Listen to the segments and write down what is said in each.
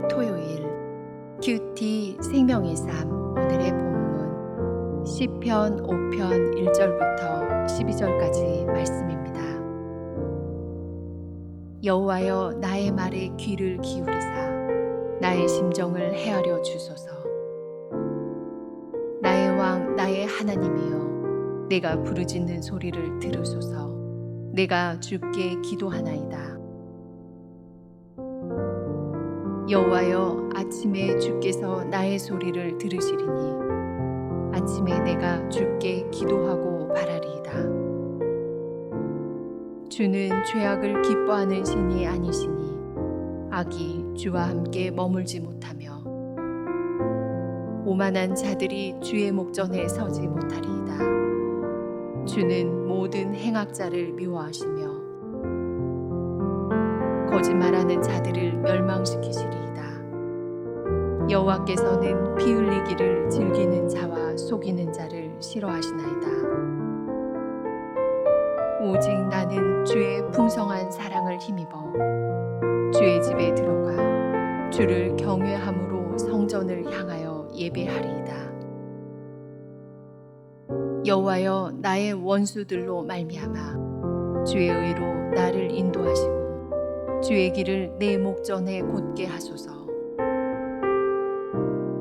토요일 큐티 생명의 삶. 오늘의 본문 시편 5편 1절부터 12절까지 말씀입니다. 여호와여, 나의 말에 귀를 기울이사 나의 심정을 헤아려 주소서. 나의 왕, 나의 하나님이여, 내가 부르짖는 소리를 들으소서. 내가 주께 기도하나이다. 여호와여, 아침에 주께서 나의 소리를 들으시리니 아침에 내가 주께 기도하고 바라리이다. 주는 죄악을 기뻐하는 신이 아니시니 악이 주와 함께 머물지 못하며 오만한 자들이 주의 목전에 서지 못하리이다. 주는 모든 행악자를 미워하시며 거짓말하는 자들을 멸망시키시리이다. 여호와께서는 피 흘리기를 즐기는 자와 속이는 자를 싫어하시나이다. 오직 나는 주의 풍성한 사랑을 힘입어 주의 집에 들어가 주를 경외함으로 성전을 향하여 예배하리이다. 여호와여, 나의 원수들로 말미암아 주의 의로 나를 인도하시고 주의 길을 내 목전에 곧게 하소서.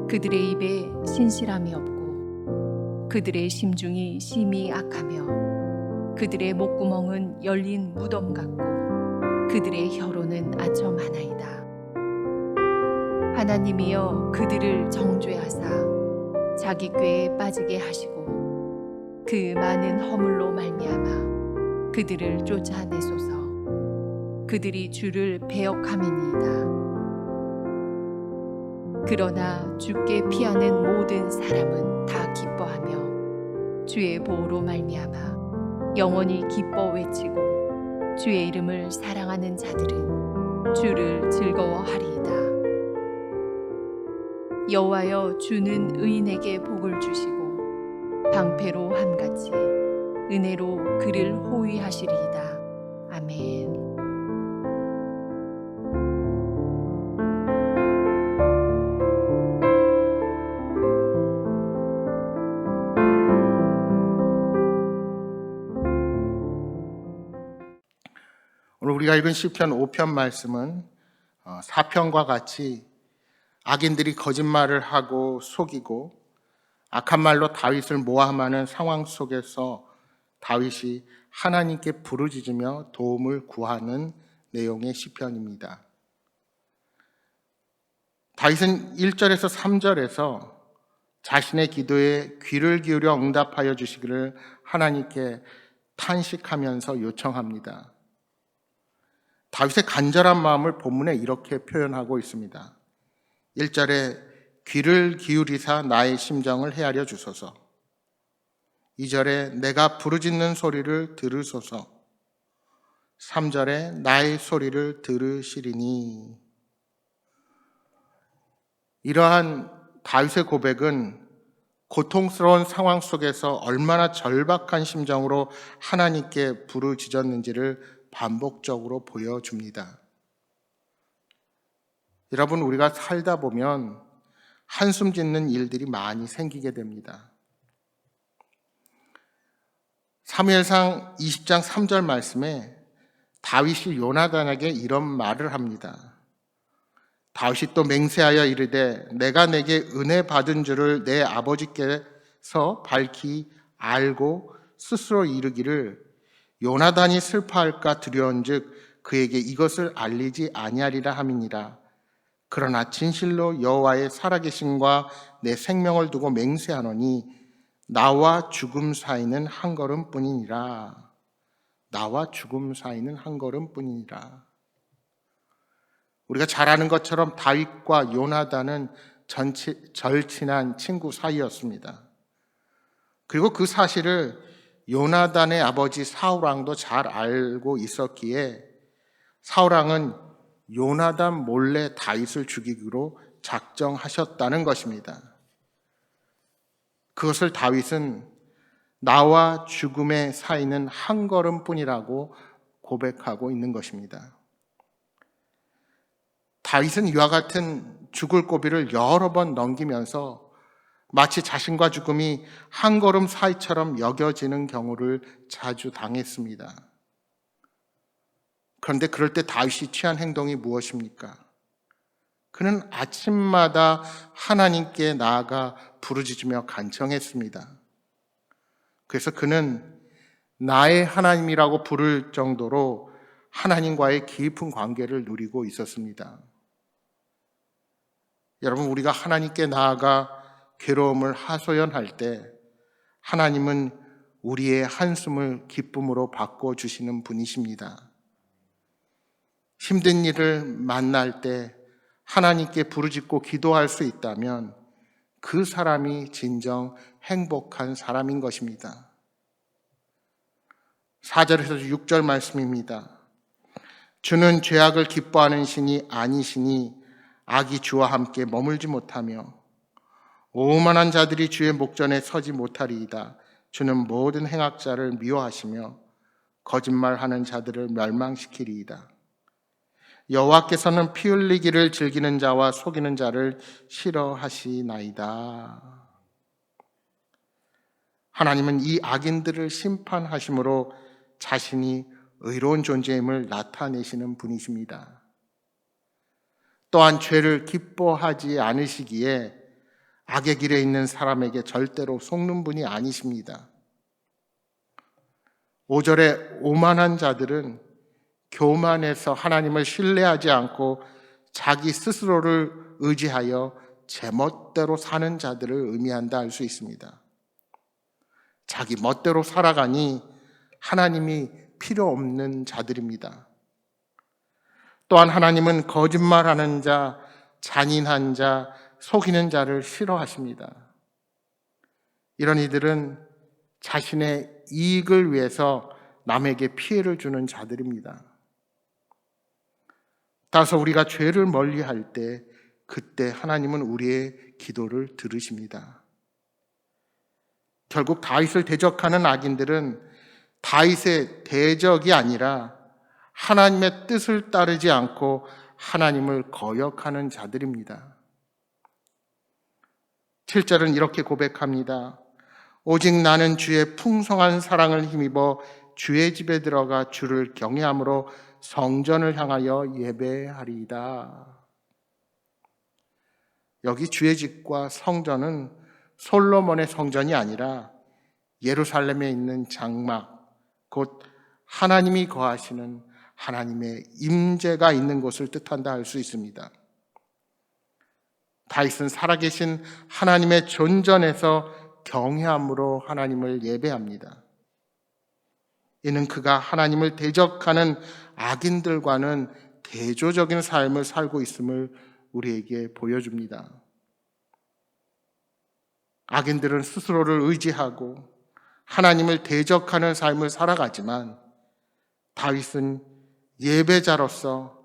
그들의 입에 신실함이 없고 그들의 심중이 심히 악하며 그들의 목구멍은 열린 무덤 같고 그들의 혀로는 아첨하나이다. 하나님이여, 그들을 정죄하사 자기 꾀에 빠지게 하시고 그 많은 허물로 말미암아 그들을 쫓아내소서. 그들이 주를 배역함이니이다. 그러나 주께 피하는 모든 사람은 다 기뻐하며 주의 보호로 말미암아 영원히 기뻐 외치고 주의 이름을 사랑하는 자들은 주를 즐거워하리이다. 여호와여, 주는 의인에게 복을 주시고 방패로 함같이 은혜로 그를 호위하시리이다. 아멘. 오늘 우리가 읽은 시편 5편 말씀은 4편과 같이 악인들이 거짓말을 하고 속이고 악한 말로 다윗을 모함하는 상황 속에서 다윗이 하나님께 부르짖으며 도움을 구하는 내용의 시편입니다. 다윗은 1절에서 3절에서 자신의 기도에 귀를 기울여 응답하여 주시기를 하나님께 탄식하면서 요청합니다. 다윗의 간절한 마음을 본문에 이렇게 표현하고 있습니다. 1절에 귀를 기울이사 나의 심정을 헤아려 주소서. 2절에 내가 부르짖는 소리를 들으소서. 3절에 나의 소리를 들으시리니. 이러한 다윗의 고백은 고통스러운 상황 속에서 얼마나 절박한 심정으로 하나님께 부르짖었는지를 반복적으로 보여줍니다. 여러분, 우리가 살다 보면 한숨 짓는 일들이 많이 생기게 됩니다. 사무엘상 20장 3절 말씀에 다윗이 요나단에게 이런 말을 합니다. 다윗이 또 맹세하여 이르되 내가 내게 은혜 받은 줄을 내 아버지께서 밝히 알고 스스로 이르기를 요나단이 슬퍼할까 두려운즉 그에게 이것을 알리지 아니하리라 함이니라. 그러나 진실로 여호와의 살아계심과 내 생명을 두고 맹세하노니 나와 죽음 사이는 한 걸음뿐이니라. 나와 죽음 사이는 한 걸음뿐이니라. 우리가 잘 아는 것처럼 다윗과 요나단은 절친한 친구 사이였습니다. 그리고 그 사실을 요나단의 아버지 사울왕도 잘 알고 있었기에 사울왕은 요나단 몰래 다윗을 죽이기로 작정하셨다는 것입니다. 그것을 다윗은 나와 죽음의 사이는 한 걸음뿐이라고 고백하고 있는 것입니다. 다윗은 이와 같은 죽을 고비를 여러 번 넘기면서 마치 자신과 죽음이 한 걸음 사이처럼 여겨지는 경우를 자주 당했습니다. 그런데 그럴 때 다윗이 취한 행동이 무엇입니까? 그는 아침마다 하나님께 나아가 부르짖으며 간청했습니다. 그래서 그는 나의 하나님이라고 부를 정도로 하나님과의 깊은 관계를 누리고 있었습니다. 여러분, 우리가 하나님께 나아가 괴로움을 하소연할 때 하나님은 우리의 한숨을 기쁨으로 바꿔주시는 분이십니다. 힘든 일을 만날 때 하나님께 부르짖고 기도할 수 있다면 그 사람이 진정 행복한 사람인 것입니다. 4절에서 6절 말씀입니다. 주는 죄악을 기뻐하는 신이 아니시니 악이 주와 함께 머물지 못하며 오만한 자들이 주의 목전에 서지 못하리이다. 주는 모든 행악자를 미워하시며 거짓말하는 자들을 멸망시키리이다. 여호와께서는 피 흘리기를 즐기는 자와 속이는 자를 싫어하시나이다. 하나님은 이 악인들을 심판하심으로 자신이 의로운 존재임을 나타내시는 분이십니다. 또한 죄를 기뻐하지 않으시기에 악의 길에 있는 사람에게 절대로 속는 분이 아니십니다. 5절에 오만한 자들은 교만해서 하나님을 신뢰하지 않고 자기 스스로를 의지하여 제멋대로 사는 자들을 의미한다 할 수 있습니다. 자기 멋대로 살아가니 하나님이 필요 없는 자들입니다. 또한 하나님은 거짓말하는 자, 잔인한 자, 속이는 자를 싫어하십니다. 이런 이들은 자신의 이익을 위해서 남에게 피해를 주는 자들입니다. 따라서 우리가 죄를 멀리할 때 그때 하나님은 우리의 기도를 들으십니다. 결국 다윗을 대적하는 악인들은 다윗의 대적이 아니라 하나님의 뜻을 따르지 않고 하나님을 거역하는 자들입니다. 7절은 이렇게 고백합니다. 오직 나는 주의 풍성한 사랑을 힘입어 주의 집에 들어가 주를 경외함으로 성전을 향하여 예배하리이다. 여기 주의 집과 성전은 솔로몬의 성전이 아니라 예루살렘에 있는 장막, 곧 하나님이 거하시는 하나님의 임재가 있는 곳을 뜻한다 할 수 있습니다. 다윗은 살아계신 하나님의 존전에서 경외함으로 하나님을 예배합니다. 이는 그가 하나님을 대적하는 악인들과는 대조적인 삶을 살고 있음을 우리에게 보여줍니다. 악인들은 스스로를 의지하고 하나님을 대적하는 삶을 살아가지만 다윗은 예배자로서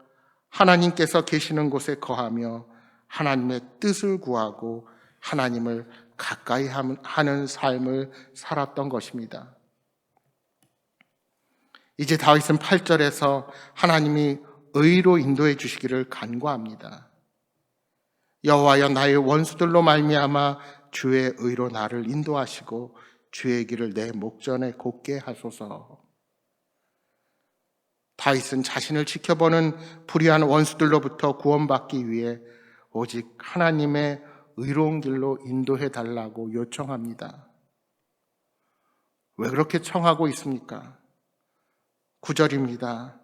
하나님께서 계시는 곳에 거하며 하나님의 뜻을 구하고 하나님을 가까이 하는 삶을 살았던 것입니다. 이제 다윗은 8절에서 하나님이 의로 인도해 주시기를 간구합니다. 여호와여, 나의 원수들로 말미암아 주의 의로 나를 인도하시고 주의 길을 내 목전에 곧게 하소서. 다윗은 자신을 지켜보는 불의한 원수들로부터 구원받기 위해 오직 하나님의 의로운 길로 인도해 달라고 요청합니다. 왜 그렇게 청하고 있습니까? 9절입니다.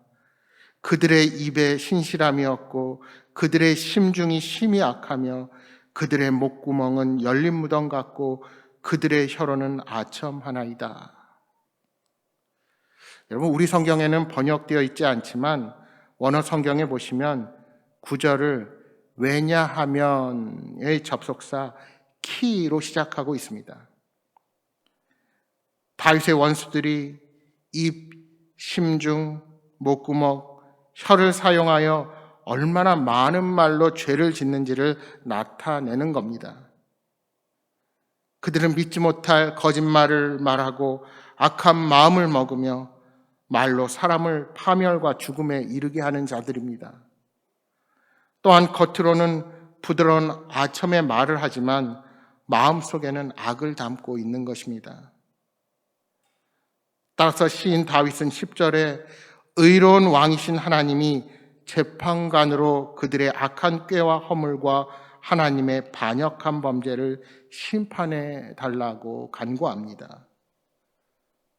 그들의 입에 신실함이었고 그들의 심중이 심히 악하며 그들의 목구멍은 열린 무덤 같고 그들의 혀로는 아첨하나이다. 여러분, 우리 성경에는 번역되어 있지 않지만 원어 성경에 보시면 9절을 왜냐하면의 접속사 키로 시작하고 있습니다. 다윗의 원수들이 입, 심중, 목구멍, 혀를 사용하여 얼마나 많은 말로 죄를 짓는지를 나타내는 겁니다. 그들은 믿지 못할 거짓말을 말하고 악한 마음을 먹으며 말로 사람을 파멸과 죽음에 이르게 하는 자들입니다. 또한 겉으로는 부드러운 아첨의 말을 하지만 마음속에는 악을 담고 있는 것입니다. 따라서 시인 다윗은 10절에 의로운 왕이신 하나님이 재판관으로 그들의 악한 꾀와 허물과 하나님의 반역한 범죄를 심판해 달라고 간구합니다.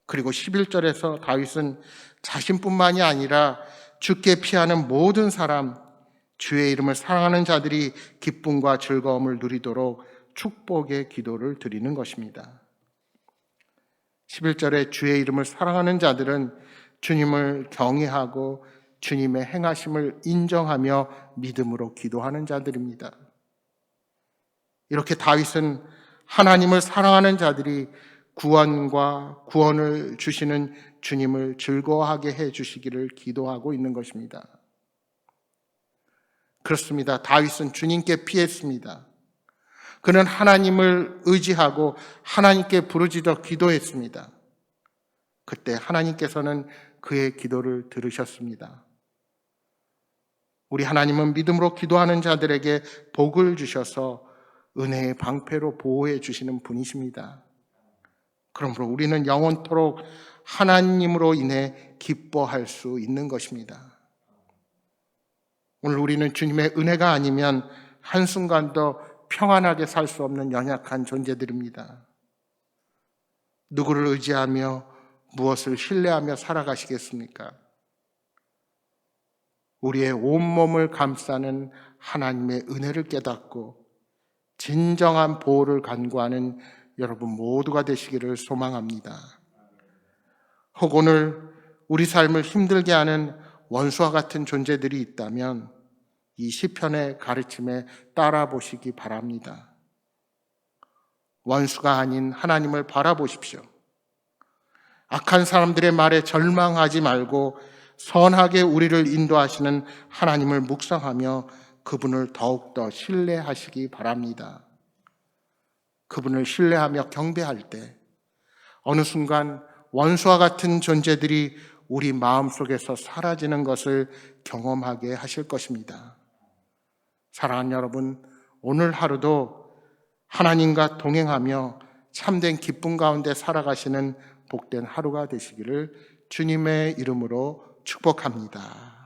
그리고 11절에서 다윗은 자신뿐만이 아니라 주께 피하는 모든 사람, 주의 이름을 사랑하는 자들이 기쁨과 즐거움을 누리도록 축복의 기도를 드리는 것입니다. 11절에 주의 이름을 사랑하는 자들은 주님을 경외하고 주님의 행하심을 인정하며 믿음으로 기도하는 자들입니다. 이렇게 다윗은 하나님을 사랑하는 자들이 구원과 구원을 주시는 주님을 즐거워하게 해 주시기를 기도하고 있는 것입니다. 그렇습니다. 다윗은 주님께 피했습니다. 그는 하나님을 의지하고 하나님께 부르짖어 기도했습니다. 그때 하나님께서는 그의 기도를 들으셨습니다. 우리 하나님은 믿음으로 기도하는 자들에게 복을 주셔서 은혜의 방패로 보호해 주시는 분이십니다. 그러므로 우리는 영원토록 하나님으로 인해 기뻐할 수 있는 것입니다. 오늘 우리는 주님의 은혜가 아니면 한순간도 평안하게 살 수 없는 연약한 존재들입니다. 누구를 의지하며 무엇을 신뢰하며 살아가시겠습니까? 우리의 온몸을 감싸는 하나님의 은혜를 깨닫고 진정한 보호를 간구하는 여러분 모두가 되시기를 소망합니다. 혹 오늘 우리 삶을 힘들게 하는 원수와 같은 존재들이 있다면 이 시편의 가르침에 따라 보시기 바랍니다. 원수가 아닌 하나님을 바라보십시오. 악한 사람들의 말에 절망하지 말고 선하게 우리를 인도하시는 하나님을 묵상하며 그분을 더욱더 신뢰하시기 바랍니다. 그분을 신뢰하며 경배할 때 어느 순간 원수와 같은 존재들이 우리 마음속에서 사라지는 것을 경험하게 하실 것입니다. 사랑하는 여러분, 오늘 하루도 하나님과 동행하며 참된 기쁨 가운데 살아가시는 복된 하루가 되시기를 주님의 이름으로 축복합니다.